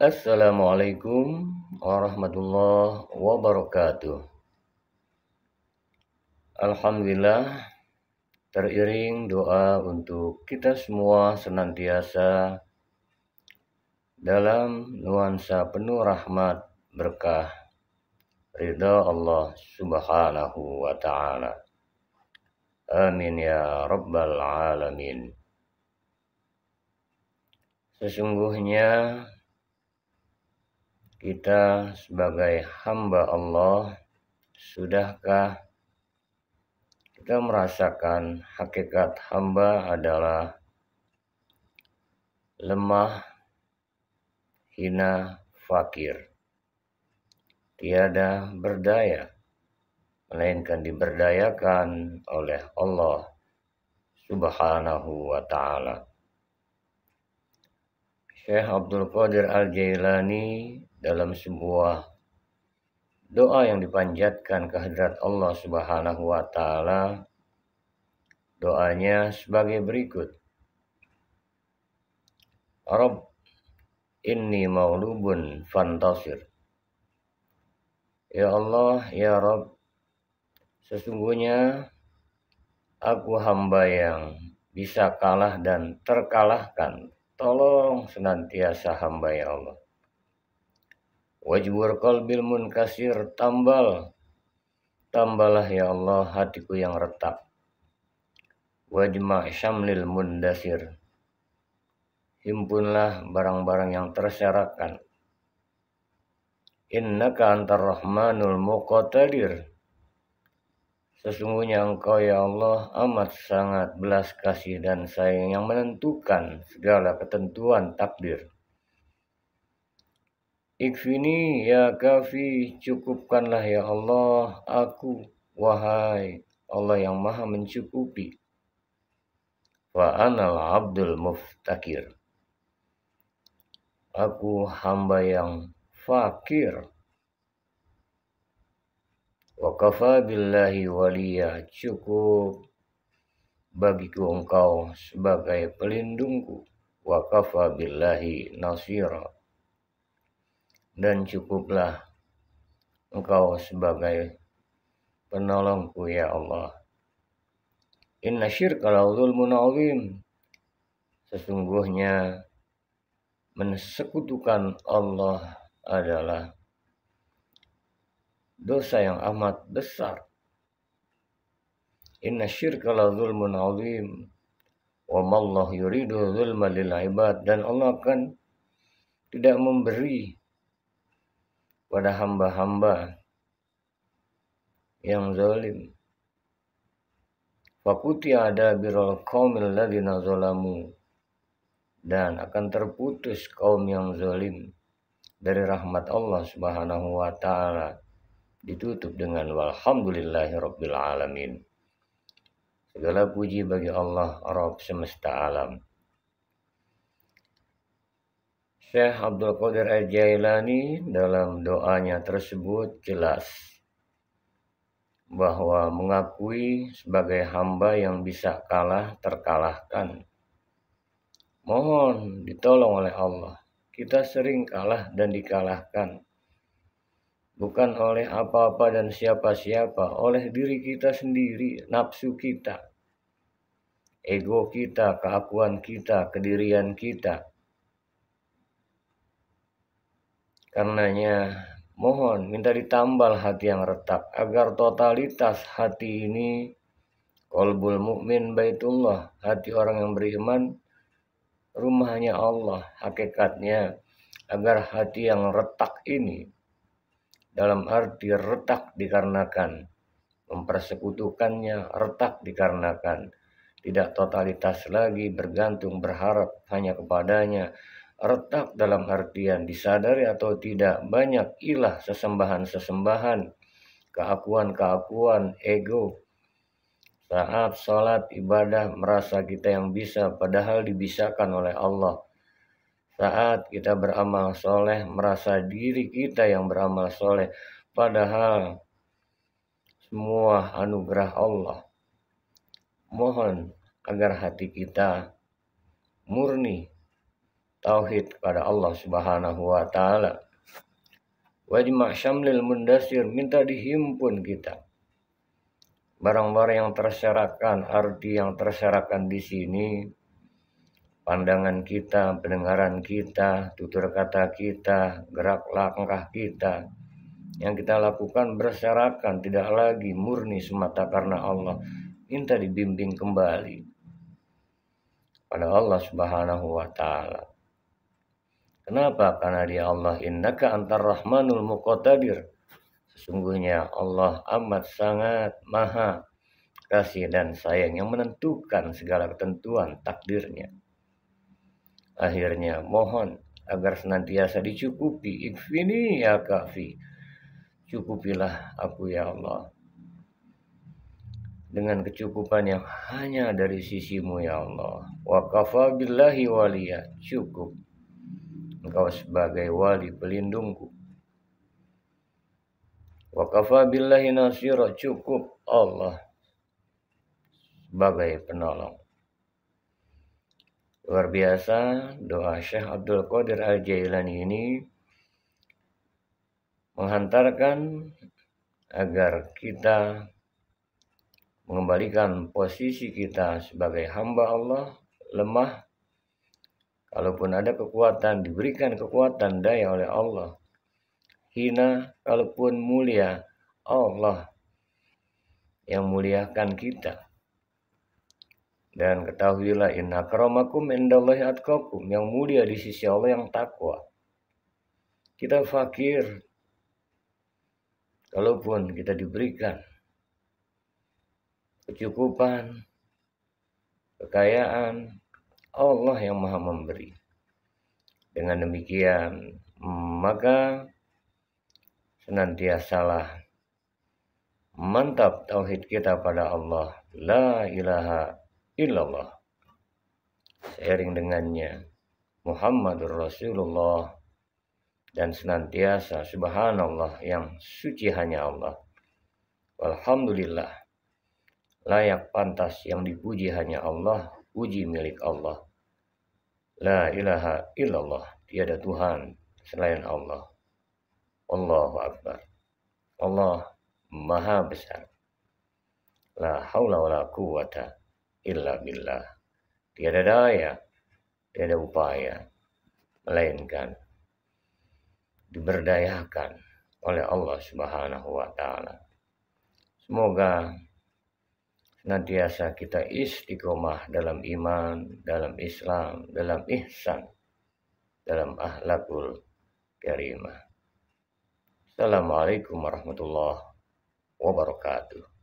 Assalamualaikum warahmatullahi wabarakatuh. Alhamdulillah, teriring doa untuk kita semua senantiasa dalam nuansa penuh rahmat, berkah, ridha Allah subhanahu wa ta'ala. Amin ya rabbal alamin. Sesungguhnya kita sebagai hamba Allah, sudahkah kita merasakan hakikat hamba adalah lemah, hina, fakir, tiada berdaya, melainkan diberdayakan oleh Allah subhanahu wa ta'ala. Syekh Abdul Qadir Al-Jailani dalam sebuah doa yang dipanjatkan kehadirat Allah subhanahu wa ta'ala, doanya sebagai berikut. Rabb inni maulubun fantasir. Ya Allah, ya Rabb, sesungguhnya aku hamba yang bisa kalah dan terkalahkan. Tolong senantiasa hamba ya Allah. Wajbur qalbil munkasir, tambahlah ya Allah hatiku yang retak. Wajma' syamlil mundasir, himpunlah barang-barang yang terserakan. Innaka antar rahmanul muqtadir, sesungguhnya engkau ya Allah amat sangat belas kasih dan sayang yang menentukan segala ketentuan takdir. Ikfini ya kafi, cukupkanlah ya Allah aku, wahai Allah yang maha mencukupi. Wa anal abdul muftakir, aku hamba yang fakir. Wa kafa billahi waliya, cukup bagiku engkau sebagai pelindungku. Wa kafa billahi nasira, dan cukuplah engkau sebagai penolongku ya Allah. Inna syirka la zulmun azim, sesungguhnya mensekutukan Allah adalah dosa yang amat besar. Inna syirka la zulmun azim wa mallahu yuridu zulma lil ibad, dan Allah akan tidak memberi pada hamba-hamba yang zalim. Fakuti ada birul qaumil ladzina zalamu, dan akan terputus kaum yang zalim dari rahmat Allah subhanahu wa ta'ala. Ditutup dengan walhamdulillahi rabbil alamin. Segala puji bagi Allah Rabb semesta alam. Syekh Abdul Qadir Al-Jailani dalam doanya tersebut jelas bahwa mengakui sebagai hamba yang bisa kalah terkalahkan. Mohon ditolong oleh Allah. Kita sering kalah dan dikalahkan, bukan oleh apa-apa dan siapa-siapa, oleh diri kita sendiri, nafsu kita, ego kita, keakuan kita, kedirian kita. Karenanya mohon minta ditambal hati yang retak, agar totalitas hati ini, qalbul mukmin baitullah, hati orang yang beriman rumahnya Allah, hakikatnya agar hati yang retak ini, dalam arti retak dikarenakan mempersekutukannya, retak dikarenakan tidak totalitas lagi bergantung berharap hanya kepadanya, retak dalam artian disadari atau tidak banyak ilah, sesembahan-sesembahan, keakuan-keakuan, ego. Saat sholat ibadah merasa kita yang bisa, padahal dibisakan oleh Allah. Saat kita beramal soleh merasa diri kita yang beramal soleh, padahal semua anugerah Allah. Mohon agar hati kita murni, tauhid kepada Allah Subhanahu wa taala. Wajma' syamlil mundasir, minta dihimpun kita. Barang-barang yang tersyaratkan, arti yang tersyaratkan di sini, pandangan kita, pendengaran kita, tutur kata kita, gerak langkah kita, yang kita lakukan bersyaratkan, tidak lagi murni semata karena Allah. Minta dibimbing kembali pada Allah Subhanahu wa taala. Kenapa? Karena dia Allah, innaka antar rahmanul muqtadir. Sesungguhnya Allah amat sangat maha kasih dan sayang yang menentukan segala ketentuan takdirnya. Akhirnya mohon agar senantiasa dicukupi. Ikfini ya kafi. Cukupilah aku ya Allah dengan kecukupan yang hanya dari sisimu ya Allah. Wa kafa billahi waliya. Cukup Engkau sebagai wali pelindungku. Wa kafa billahi nasira. Cukup Allah sebagai penolong. Luar biasa doa Syekh Abdul Qadir Al-Jailani ini menghantarkan agar kita mengembalikan posisi kita sebagai hamba Allah, lemah. Kalaupun ada kekuatan, diberikan kekuatan daya oleh Allah. Hina, kalaupun mulia, Allah yang muliakan kita. Dan ketahuilah, inna akramakum indallahi atqakum, yang mulia di sisi Allah yang takwa. Kita fakir, kalaupun kita diberikan kecukupan, kekayaan, Allah yang maha memberi. Dengan demikian, maka senantiasalah mantap tauhid kita pada Allah. La ilaha illallah. Seiring dengannya Muhammadur Rasulullah. Dan senantiasa subhanallah, yang suci hanya Allah. Alhamdulillah, layak pantas yang dipuji hanya Allah, puji milik Allah. La ilaha illallah, tiada Tuhan selain Allah. Allahu Akbar. Allah maha besar. La haula wala quwata illa billah. Tiada daya, tiada upaya, melainkan diberdayakan oleh Allah Subhanahu wa taala. Semoga senantiasa kita istiqomah dalam iman, dalam Islam, dalam ihsan, dalam akhlakul karimah. Assalamualaikum warahmatullahi wabarakatuh.